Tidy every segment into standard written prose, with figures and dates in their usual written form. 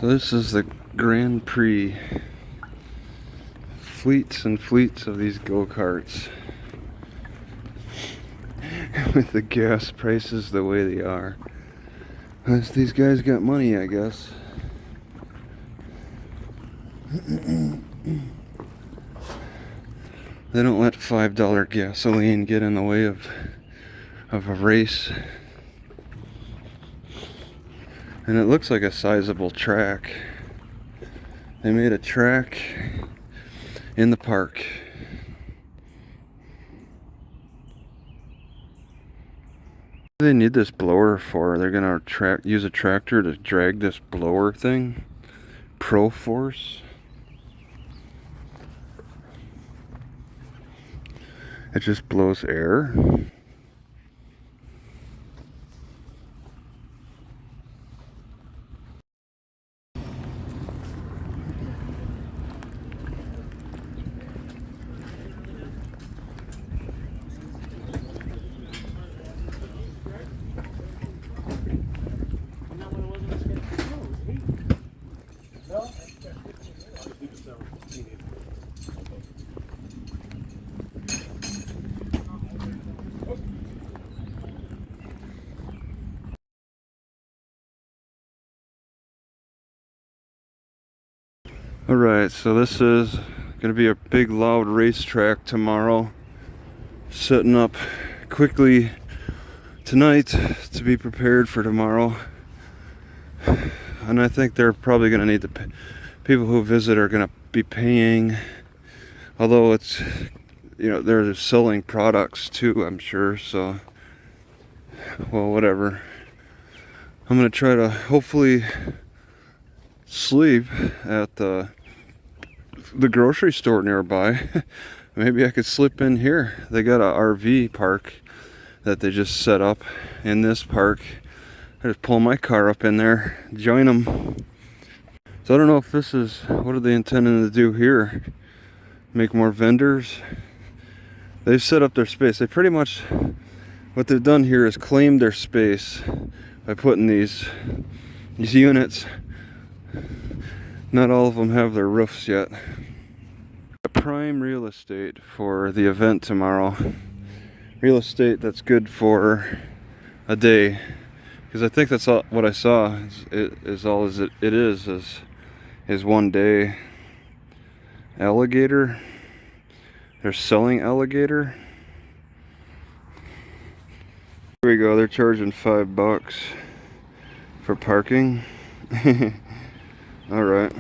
So this is the Grand Prix. Fleets and fleets of these go-karts. With the gas prices the way they are. Unless these guys got money, I guess. They don't let $5 gasoline get in the way of a race. And it looks like a sizable track. They made a track in the park. What do they need this blower for? They're gonna use a tractor to drag this blower thing? Pro Force? It just blows air. Alright, so this is going to be a big loud racetrack tomorrow. Setting up quickly tonight to be prepared for tomorrow. And I think they're probably going to need people who visit are going to be paying. Although it's, they're selling products too, I'm sure. So, well, whatever. I'm going to try to hopefully sleep at the grocery store nearby. Maybe I could slip in here. They got a RV park that they just set up in this park. I just pull my car up in there, join them. So I don't know if this is, what are they intending to do here? Make more vendors? They've set up their space. They pretty much, what they've done here is claim their space by putting these units. Not all of them have their roofs yet. Prime real estate for the event tomorrow. Real estate that's good for a day, because I think that's all what I saw is all as it is one day. Alligator. They're selling alligator. Here we go. They're charging $5 for parking. All right.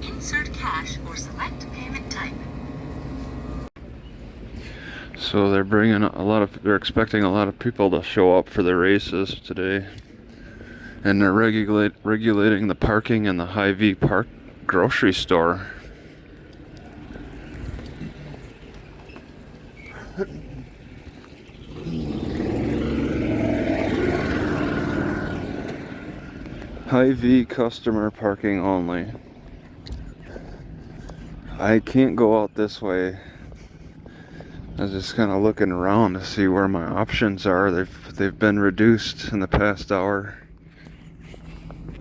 Insert cash or select payment type. So they're bringing they're expecting a lot of people to show up for the races today. And they're regulating the parking in the Hy-Vee Park grocery store. Hy-Vee customer parking only. I can't go out this way. I was just kind of looking around to see where my options are. They've been reduced in the past hour.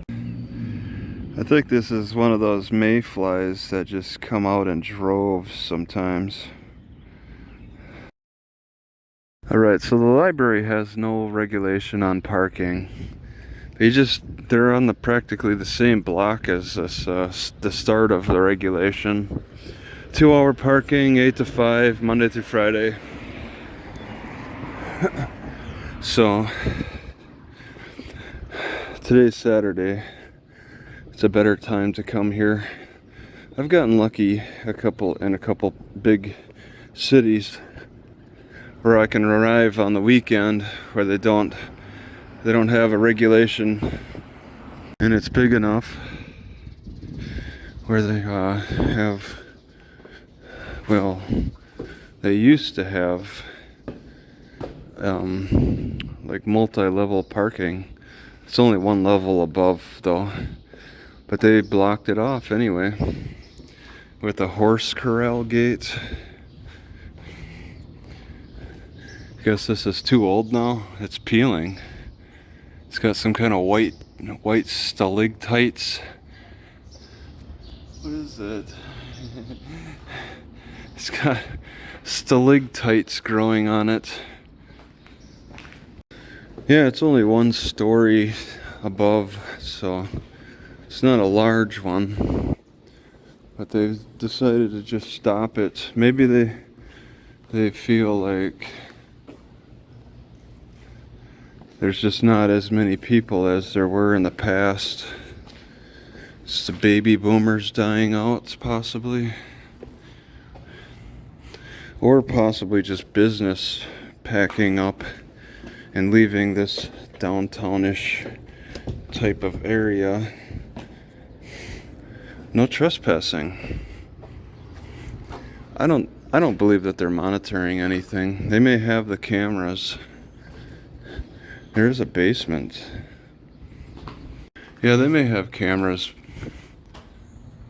I think this is one of those mayflies that just come out in droves sometimes. Alright, so the library has no regulation on parking. They're on practically the same block as this, the start of the regulation. 2-hour parking, 8 to 5, Monday through Friday. So, today's Saturday. It's a better time to come here. I've gotten lucky in a couple big cities where I can arrive on the weekend where they don't have a regulation, and it's big enough where they they used to have like multi-level parking. It's only one level above though, but they blocked it off anyway with a horse corral gate. I guess this is too old now. It's peeling. It's got some kind of white stalactites. What is it? It's got stalactites growing on it. Yeah, it's only 1 story above, so it's not a large one. But they've decided to just stop it. Maybe they feel like there's just not as many people as there were in the past. It's the baby boomers dying out, possibly. Or possibly just business packing up and leaving this downtownish type of area. No trespassing. I don't believe that they're monitoring anything. They may have the cameras. There is a basement. Yeah, they may have cameras.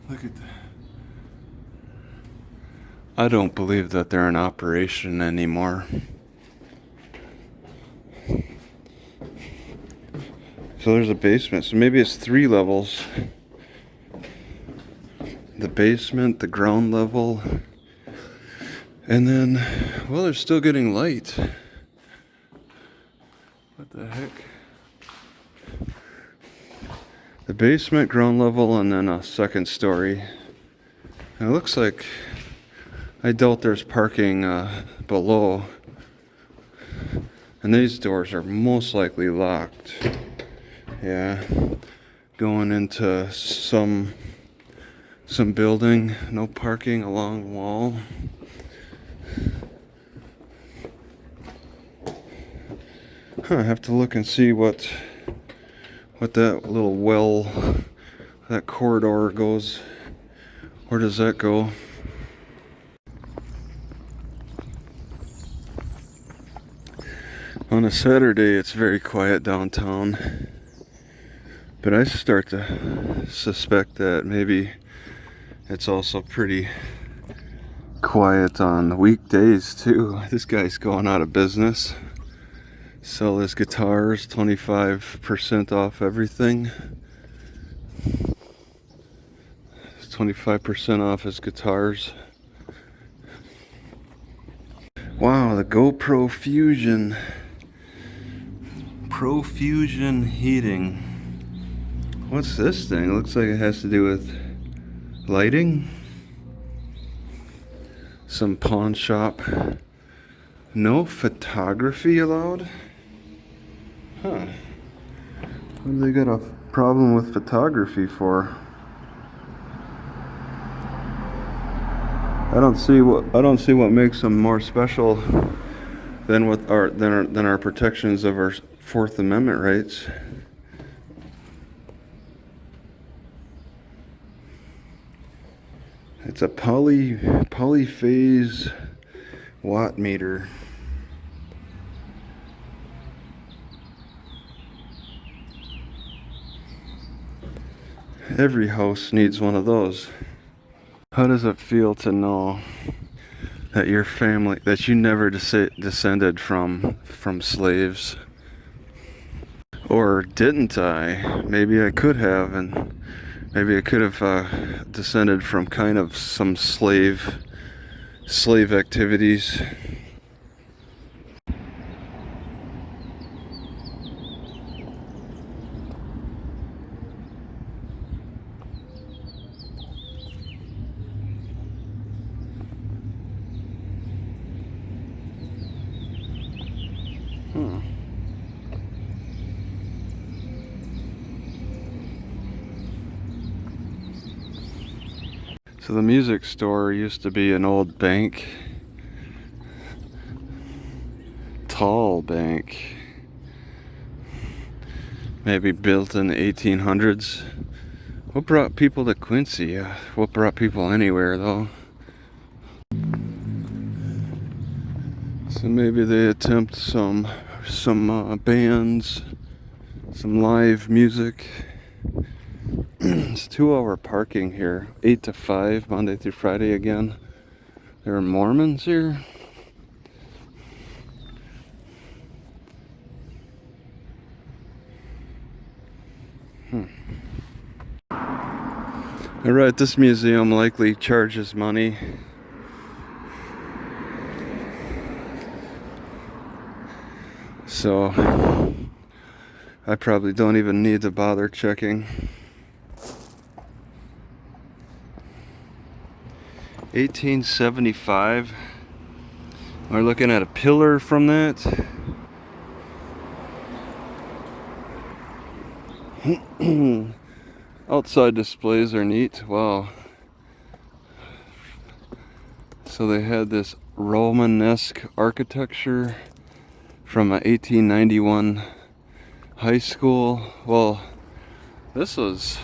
Look at that. I don't believe that they're in operation anymore. So there's a basement. So maybe it's 3 levels. The basement, the ground level, and then, well, they're still getting light. What the heck? The basement, ground level, and then a 2nd story. And it looks like, I doubt there's parking below. And these doors are most likely locked. Yeah, going into some building, no parking along the wall. I have to look and see what that little well, that corridor goes. Where does that go? On a Saturday, it's very quiet downtown. But I start to suspect that maybe it's also pretty quiet on the weekdays too. This guy's going out of business. Sell his guitars, 25% off everything. 25% off his guitars. Wow, the GoPro Fusion. Pro Fusion heating. What's this thing? It looks like it has to do with lighting. Some pawn shop. No photography allowed? Huh. What do they got a problem with photography for? I don't see what makes them more special than our protections of our 4th Amendment rights. It's a polyphase watt meter. Every house needs one of those. How does it feel to know that your family, that you never descended from slaves? Or didn't I? Maybe I could have, and maybe I could have descended from kind of some slave activities. So the music store used to be an old bank. Tall bank. Maybe built in the 1800s. What brought people to Quincy? What brought people anywhere though? So maybe they attempt some bands, some live music. It's 2-hour parking here, 8 to 5, Monday through Friday again. There are Mormons here. Alright, this museum likely charges money. So I probably don't even need to bother checking. 1875. We're looking at a pillar from that. Outside displays are neat. Wow. So they had this Romanesque architecture from a 1891 high school. Well, this is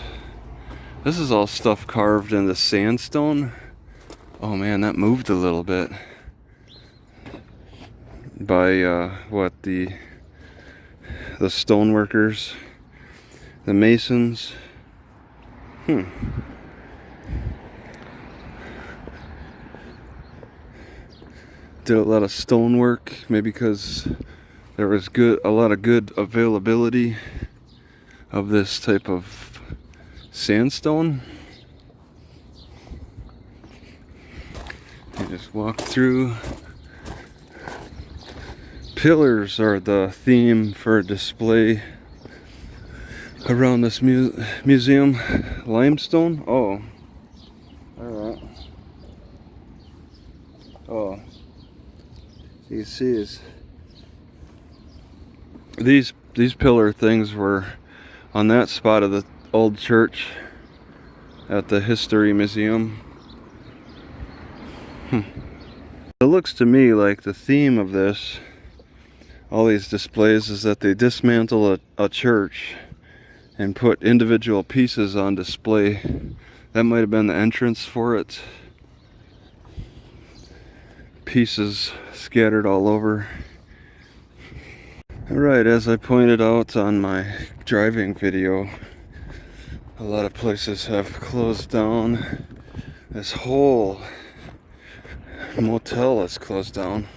all stuff carved in the sandstone. Oh man, that moved a little bit by what, the stone workers, the masons. Did a lot of stone work, maybe because there was a lot of good availability of this type of sandstone. You just walk through. Pillars are the theme for a display around this museum. Limestone? Oh. Alright. Oh. So you see is these pillar things were on that spot of the old church at the History Museum. It looks to me like the theme of this, all these displays, is that they dismantle a church and put individual pieces on display. That might have been the entrance for it. Pieces scattered all over. Alright, as I pointed out on my driving video, a lot of places have closed down. This whole motel is closed down.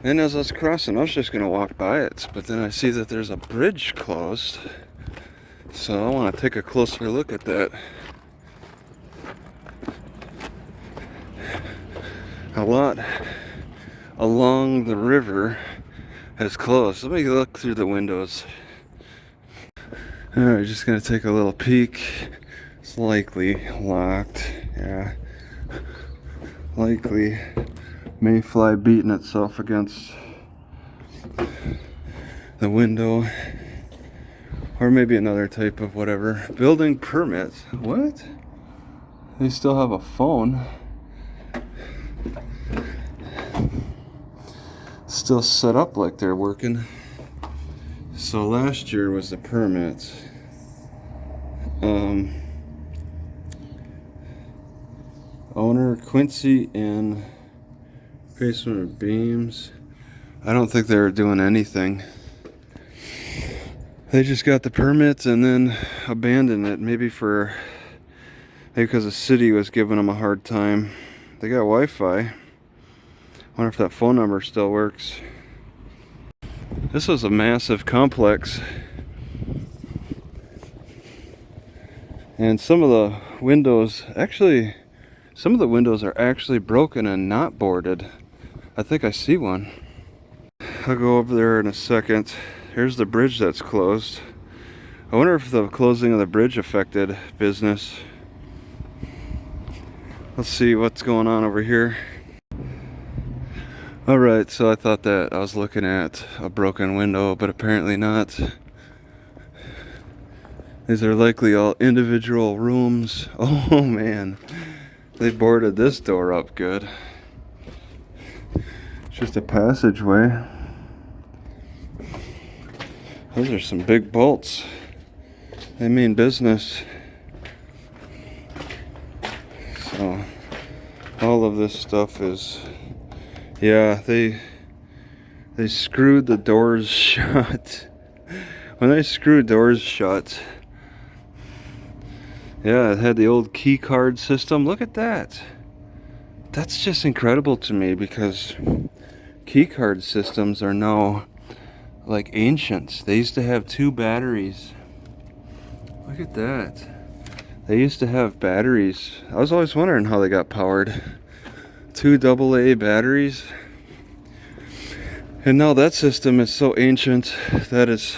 And as I was crossing, I was just gonna walk by it, but then I see that there's a bridge closed. So I want to take a closer look at that. A lot along the river has closed. Let me look through the windows. Alright, just gonna take a little peek. It's likely locked. Yeah. Likely mayfly beating itself against the window. Or maybe another type of whatever. Building permits. What? They still have a phone. Still set up like they're working. So last year was the permit. Owner Quincy and basement of beams. I don't think they were doing anything. They just got the permits and then abandoned it. Maybe because the city was giving them a hard time. They got Wi-Fi. Wonder if that phone number still works. This was a massive complex. And some of the windows are actually broken and not boarded. I think I see one. I'll go over there in a second. Here's the bridge that's closed. I wonder if the closing of the bridge affected business. Let's see what's going on over here. Alright, so I thought that I was looking at a broken window, but apparently not. These are likely all individual rooms. Oh man, they boarded this door up good. It's just a passageway. Those are some big bolts. They mean business. So all of this stuff is, yeah, they screwed the doors shut. When they screw doors shut, yeah, it had the old key card system. Look at that. That's just incredible to me, because key card systems are now like ancient. They used to have 2 batteries. Look at that. They used to have batteries. I was always wondering how they got powered. 2 AA batteries. And now that system is so ancient that it's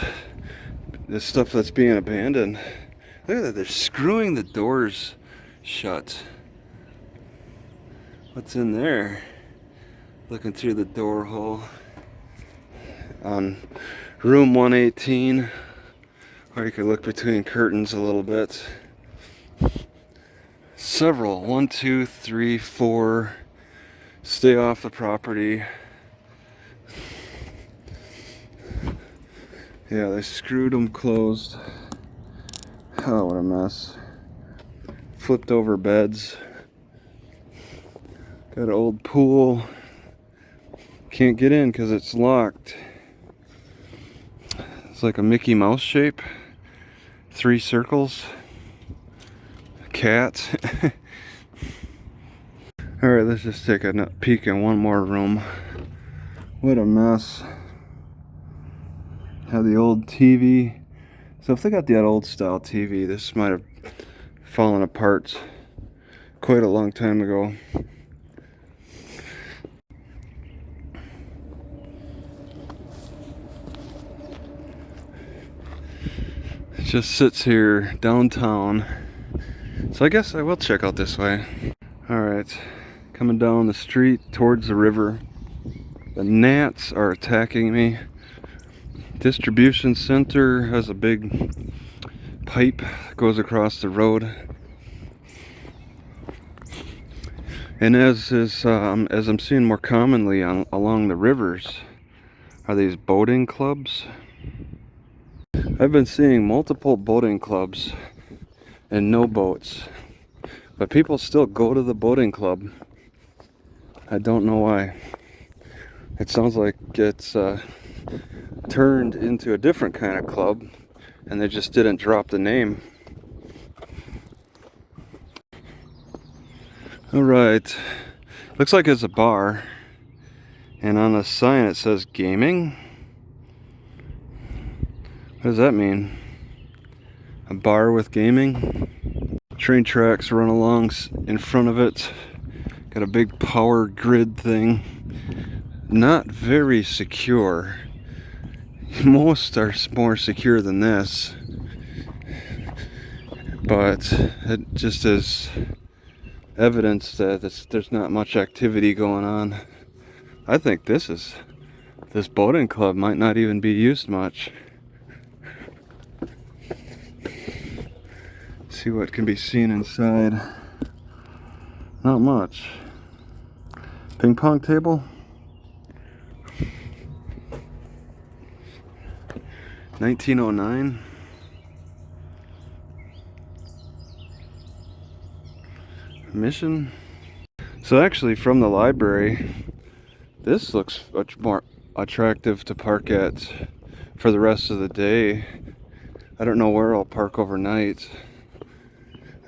the stuff that's being abandoned. Look at that, they're screwing the doors shut. What's in there? Looking through the door hole on room 118, or you could look between curtains a little bit. Several, 1, 2, 3, 4, stay off the property. Yeah, they screwed them closed. Oh, what a mess. Flipped over beds. Got an old pool. Can't get in because it's locked. It's like a Mickey Mouse shape. 3 circles. Cat. Alright, let's just take a peek in one more room. What a mess. Have the old TV. So if they got that old style TV, this might have fallen apart quite a long time ago. It just sits here downtown. So I guess I will check out this way. Alright, coming down the street towards the river. The gnats are attacking me. Distribution center has a big pipe that goes across the road. And as I'm seeing more commonly along the rivers are these boating clubs. I've been seeing multiple boating clubs and no boats, but people still go to the boating club. I don't know why. It sounds like it's turned into a different kind of club and they just didn't drop the name. Alright, looks like it's a bar, and on the sign it says gaming. What does that mean? A bar with gaming? Train tracks run along in front of it. Got a big power grid thing. Not very secure. Most are more secure than this, but it just is evidence that there's not much activity going on. I think this boating club might not even be used much. See what can be seen inside. Not much. Ping pong table. 1909. Mission. So actually from the library, this looks much more attractive to park at for the rest of the day. I don't know where I'll park overnight.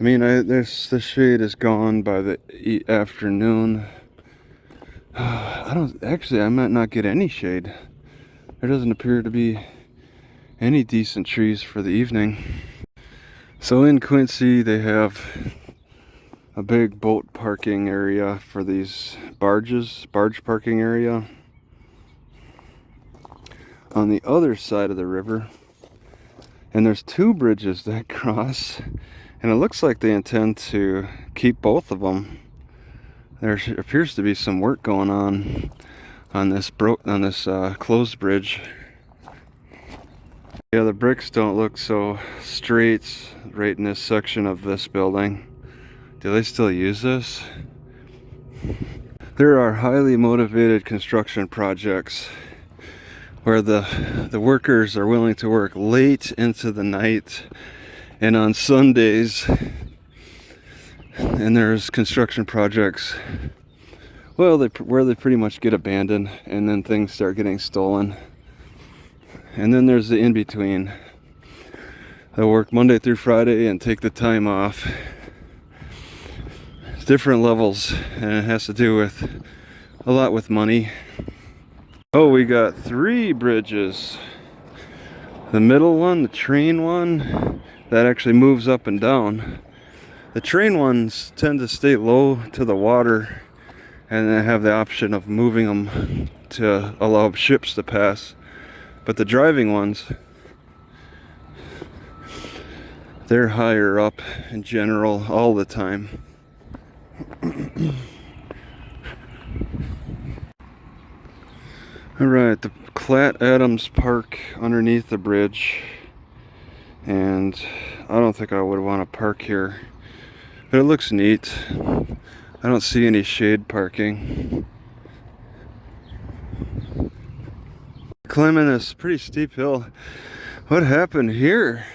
I mean, the shade is gone by the afternoon. I might not get any shade. There doesn't appear to be any decent trees for the evening. So in Quincy, they have a big boat parking area for these barge parking area. On the other side of the river, and there's 2 bridges that cross, and it looks like they intend to keep both of them. There appears to be some work going on this closed bridge. Yeah, the bricks don't look so straight right in this section of this building. Do they still use this? There are highly motivated construction projects where the workers are willing to work late into the night and on Sundays. And there's construction projects, well, where they pretty much get abandoned and then things start getting stolen. And then there's the in-between. They'll work Monday through Friday and take the time off. It's different levels, and it has to do with a lot with money. Oh, we got 3 bridges. The middle one, the train one, that actually moves up and down. The train ones tend to stay low to the water, and then have the option of moving them to allow ships to pass. But the driving ones, they're higher up in general all the time. Alright, the Clat Adams Park underneath the bridge. And I don't think I would want to park here, but it looks neat. I don't see any shade parking. Climbing this pretty steep hill. What happened here?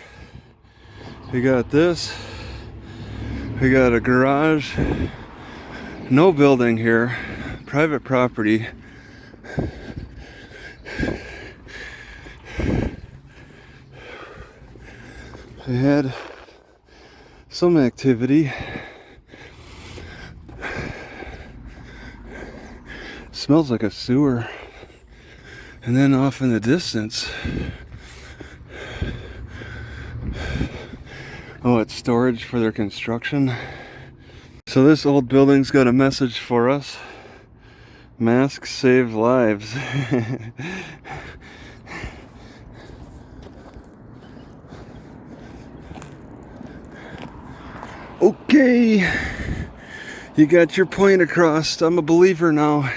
We got this. We got a garage. No building here. Private property. We had some activity. Smells like a sewer. And then off in the distance, oh, it's storage for their construction. So this old building's got a message for us. Masks save lives. Okay, you got your point across. I'm a believer now.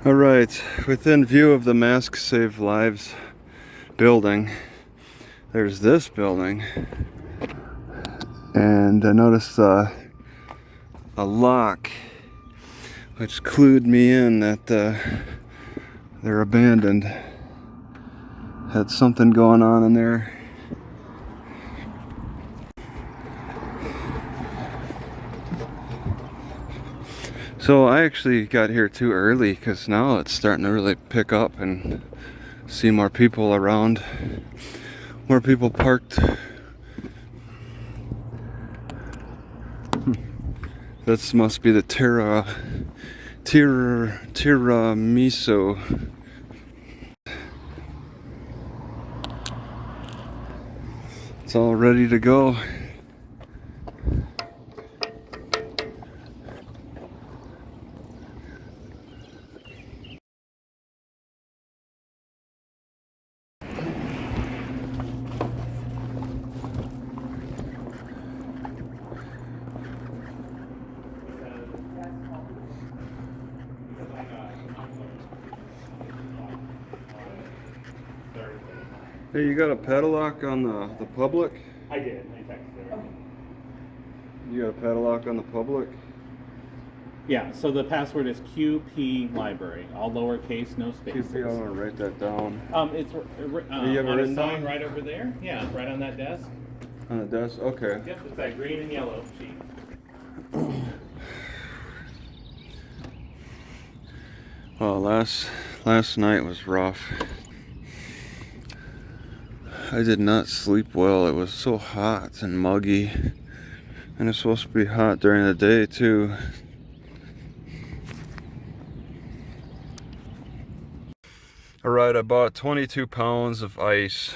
Alright, within view of the Mask Save Lives building, there's this building. And I noticed a lock, which clued me in that they're abandoned. Had something going on in there. So I actually got here too early because now it's starting to really pick up and see more people around. More people parked. This must be the tiramisu. It's all ready to go. Hey, you got a padlock on the public? I did. I texted her. You got a padlock on the public? Yeah, so the password is QP Library, all lowercase, no spaces. QP, I want to write that down. It's you have on it a written sign down? right over there. Yeah, right on that desk. On the desk? Okay. Yep, it's that green and yellow sheet. Well, last night was rough. I did not sleep well. It was so hot and muggy. And it's supposed to be hot during the day too. Alright, I bought 22 pounds of ice.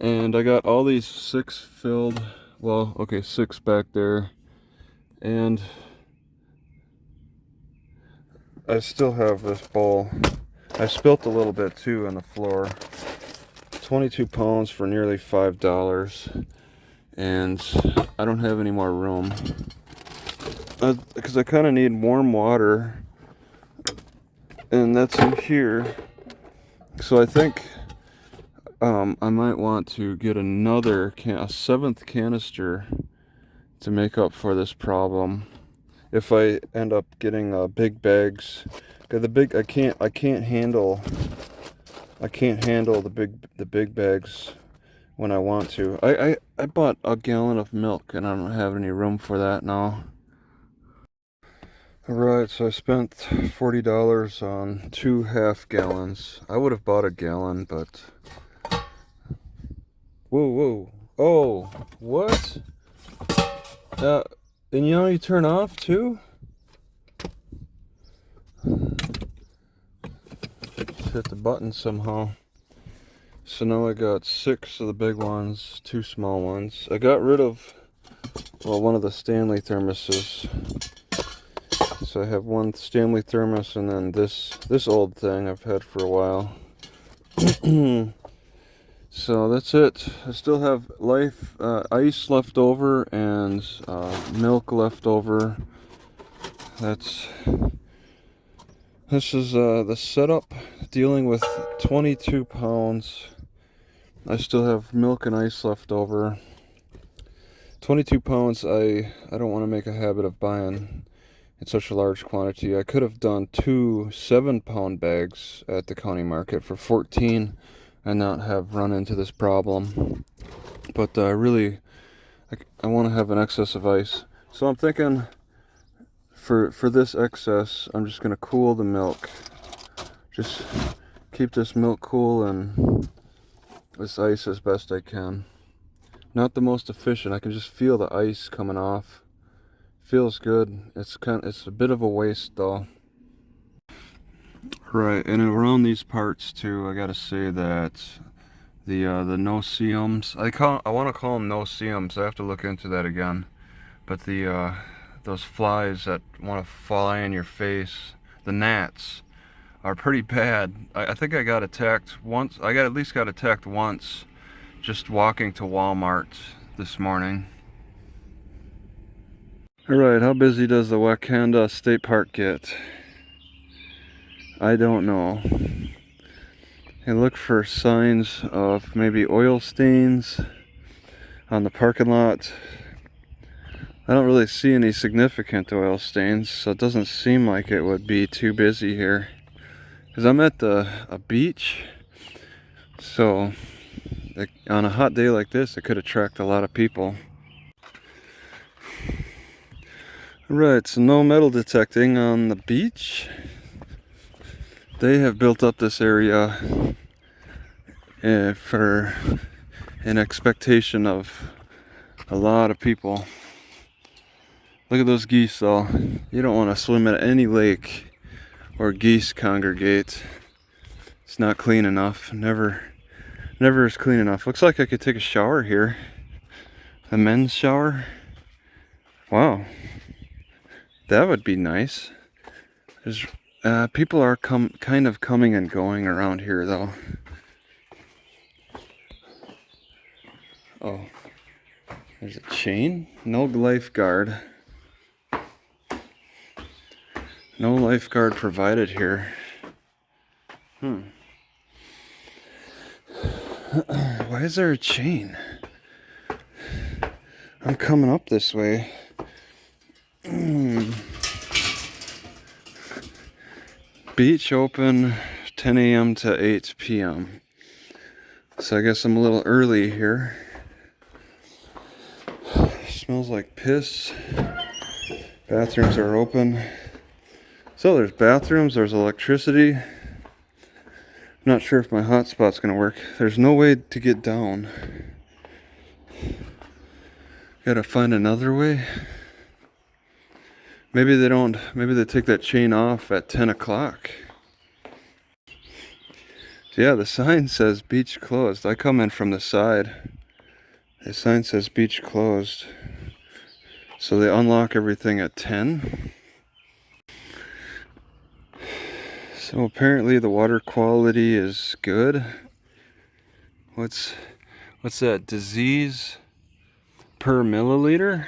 And I got all these 6 filled. Well, okay, 6 back there. And I still have this bowl. I spilt a little bit too on the floor. 22 pounds for nearly $5. And I don't have any more room. Because I kind of need warm water. And that's in here. So I think I might want to get a 7th canister to make up for this problem. If I end up getting big bags, I can't handle the big bags when I want to. I bought a gallon of milk and I don't have any room for that now. Alright, so I spent $40 on 2 half gallons. I would have bought a gallon, but whoa. Oh, what? And you know you turn off too? Just hit the button somehow. So now I got 6 of the big ones, 2 small ones. I got rid of, well, one of the Stanley thermoses. So I have one Stanley thermos and then this old thing I've had for a while. So that's it. I still have ice left over and milk left over. This is the setup dealing with 22 pounds. I still have milk and ice left over. 22 pounds, I don't want to make a habit of buying in such a large quantity. I could have done 2 7-pound bags at the county market for 14 and not have run into this problem. But I want to have an excess of ice. So I'm thinking for this excess, I'm just going to cool the milk. Just keep this milk cool and this ice as best I can. Not the most efficient. I can just feel the ice coming off. Feels good. It's a bit of a waste though. Right, and around these parts too, I gotta say that the no-see-ums, I want to call them no-see-ums. I have to look into that again. But those flies that want to fly in your face, the gnats, are pretty bad. I think I got attacked once. At least got attacked once just walking to Walmart this morning. Alright, how busy does the Wakanda State Park get? I don't know. I look for signs of maybe oil stains on the parking lot. I don't really see any significant oil stains, so it doesn't seem like it would be too busy here. Because I'm at a beach, so on a hot day like this, it could attract a lot of people. Right, so no metal detecting on the beach. They have built up this area for an expectation of a lot of people. Look at those geese though. You don't want to swim at any lake where geese congregate. It's not clean enough. Never is clean enough. Looks like I could take a shower here. A men's shower. Wow. That would be nice. There's people are kind of coming and going around here though. Oh, there's a chain. No lifeguard. No lifeguard provided here. Why is there a chain? I'm coming up this way. Beach open 10 a.m. to 8 p.m. So I guess I'm a little early here. Smells like piss. Bathrooms are open. So there's bathrooms, there's electricity. I'm not sure if my hotspot's gonna work. There's no way to get down. Gotta find another way. Maybe they take that chain off at 10 o'clock. Yeah, the sign says beach closed. I come in from the side. The sign says beach closed. So they unlock everything at 10. So apparently the water quality is good. What's that? Disease per milliliter?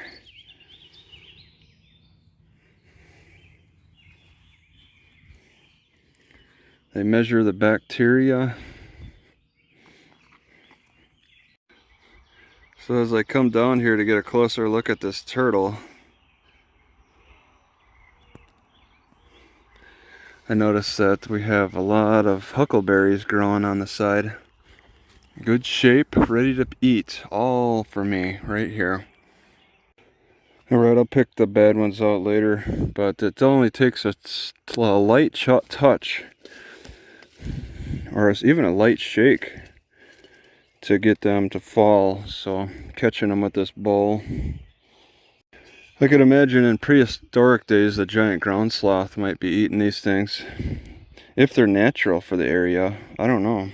They measure the bacteria. So as I come down here to get a closer look at this turtle, I noticed that we have a lot of huckleberries growing on the side. Good shape, ready to eat. All for me right here. Alright, I'll pick the bad ones out later, but it only takes a light touch, or even a light shake, to get them to fall. So catching them with this bowl. I could imagine in prehistoric days the giant ground sloth might be eating these things. If they're natural for the area, I don't know.